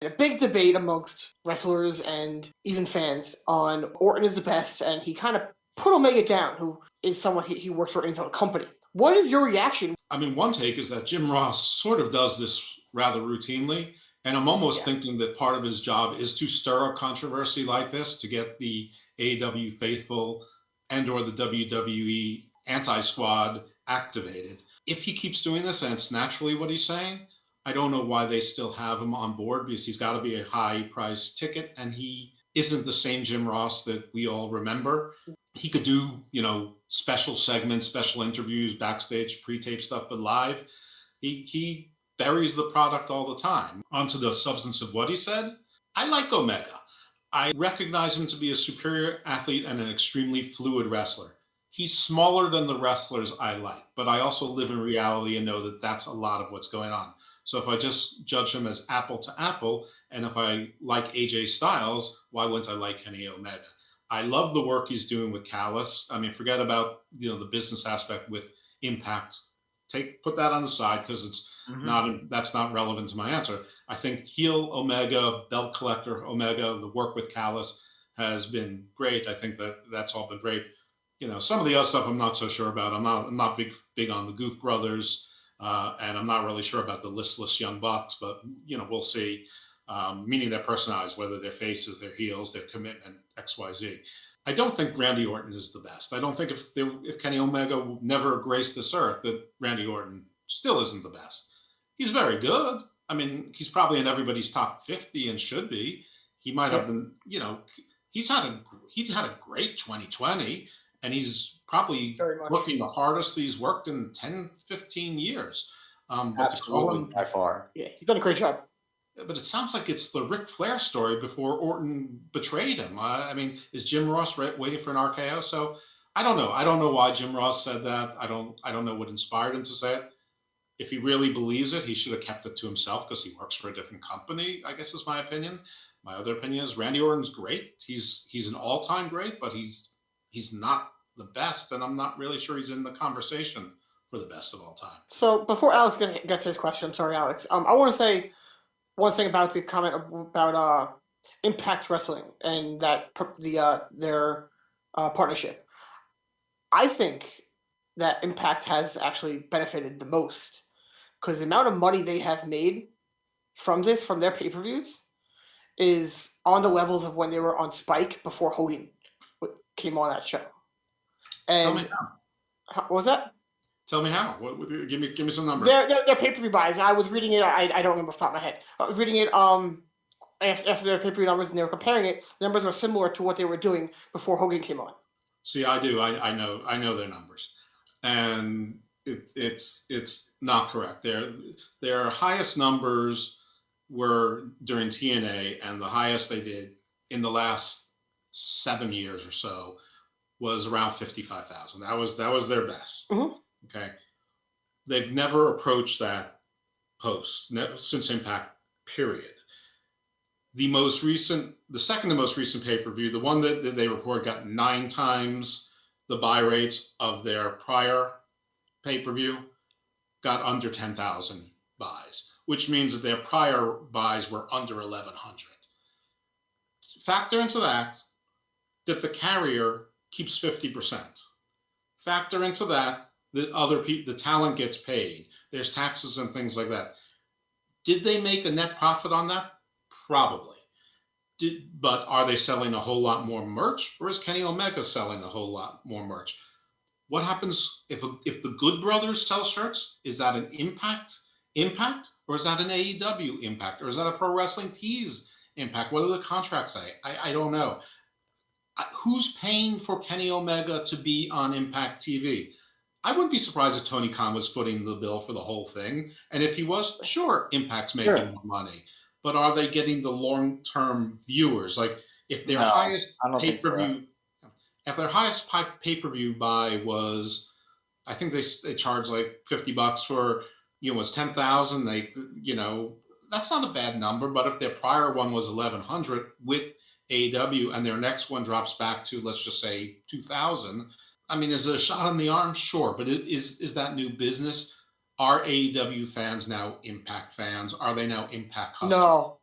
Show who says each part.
Speaker 1: A big debate amongst wrestlers and even fans on Orton is the best, and he kind of put Omega down, who is someone he works for in his own company. What is your reaction?
Speaker 2: I mean, one take is that Jim Ross sort of does this rather routinely. And I'm almost
Speaker 1: Yeah.
Speaker 2: thinking that part of his job is to stir up controversy like this to get the AEW faithful and or the WWE anti-squad activated. If he keeps doing this and it's naturally what he's saying, I don't know why they still have him on board because he's got to be a high price ticket and he isn't the same Jim Ross that we all remember. He could do, special segments, special interviews, backstage, pre-tape stuff, but live, he buries the product all the time. Onto the substance of what he said, I like Omega. I recognize him to be a superior athlete and an extremely fluid wrestler. He's smaller than the wrestlers I like, but I also live in reality and know that that's a lot of what's going on. So if I just judge him as apple to apple, and if I like AJ Styles, why wouldn't I like Kenny Omega? I love the work he's doing with Callis. I mean, forget about the business aspect with Impact. Put that on the side because it's that's not relevant to my answer. I think heel Omega, belt collector Omega, the work with Callis has been great. I think that's all been great. Some of the other stuff I'm not so sure about. I'm not big on the Goof Brothers, and I'm not really sure about the listless young bucks. But we'll see. Meaning their personalities, whether they're faces, their heels, their commitment, X, Y, Z. I don't think Randy Orton is the best. I don't think if Kenny Omega never graced this earth, that Randy Orton still isn't the best. He's very good. I mean, he's probably in everybody's top 50 and should be. He might have he's had a great 2020, and he's probably working the hardest he's worked in 10, 15 years.
Speaker 3: But to call him by far.
Speaker 1: Yeah, he's done a great job.
Speaker 2: But it sounds like it's the Ric Flair story before Orton betrayed him. I mean, is Jim Ross waiting for an RKO? So I don't know. I don't know why Jim Ross said that. I don't know what inspired him to say it. If he really believes it, he should have kept it to himself because he works for a different company, I guess is my opinion. My other opinion is Randy Orton's great. He's an all-time great, but he's not the best, and I'm not really sure he's in the conversation for the best of all time.
Speaker 1: So before Alex gets his question, I'm sorry, Alex. I want to say one thing about the comment about Impact Wrestling and that their partnership. I think that Impact has actually benefited the most because the amount of money they have made from their pay-per-views, is on the levels of when they were on Spike before Hogan came on that show. And
Speaker 2: tell me how.
Speaker 1: What was that?
Speaker 2: Tell me how. Give me some numbers.
Speaker 1: Their pay-per-view buys. I was reading it. I don't remember off the top of my head. I was reading it after their pay-per-view numbers, and they were comparing it. The numbers were similar to what they were doing before Hogan came on.
Speaker 2: See, I do. I know their numbers, and it's not correct. Their highest numbers were during TNA, and the highest they did in the last 7 years or so was around 55,000. That was their best.
Speaker 1: Mm-hmm.
Speaker 2: Okay, they've never approached that post since Impact. Period. The second to most recent pay-per-view, the one that they report got 9 times the buy rates of their prior pay-per-view, got under 10,000 buys, which means that their prior buys were under 1,100. Factor into that the carrier keeps 50%. Factor into that the talent gets paid. There's taxes and things like that. Did they make a net profit on that? Probably. But are they selling a whole lot more merch, or is Kenny Omega selling a whole lot more merch? What happens if the Good Brothers sell shirts? Is that an Impact, or is that an AEW Impact, or is that a Pro Wrestling Tees Impact? What do the contracts say? I don't know. Who's paying for Kenny Omega to be on Impact TV? I wouldn't be surprised if Tony Khan was footing the bill for the whole thing. And if he was, sure, Impact's making more money. But are they getting the long-term viewers? Like if their highest pay-per-view, if their highest pay-per-view buy was, I think they charge like $50 for, was 10,000. That's not a bad number. But if their prior one was 1,100 with AEW and their next one drops back to, let's just say 2,000. I mean, is it a shot in the arm? Sure. But is that new business? Are AEW fans now Impact fans? Are they now Impact customers?
Speaker 1: No.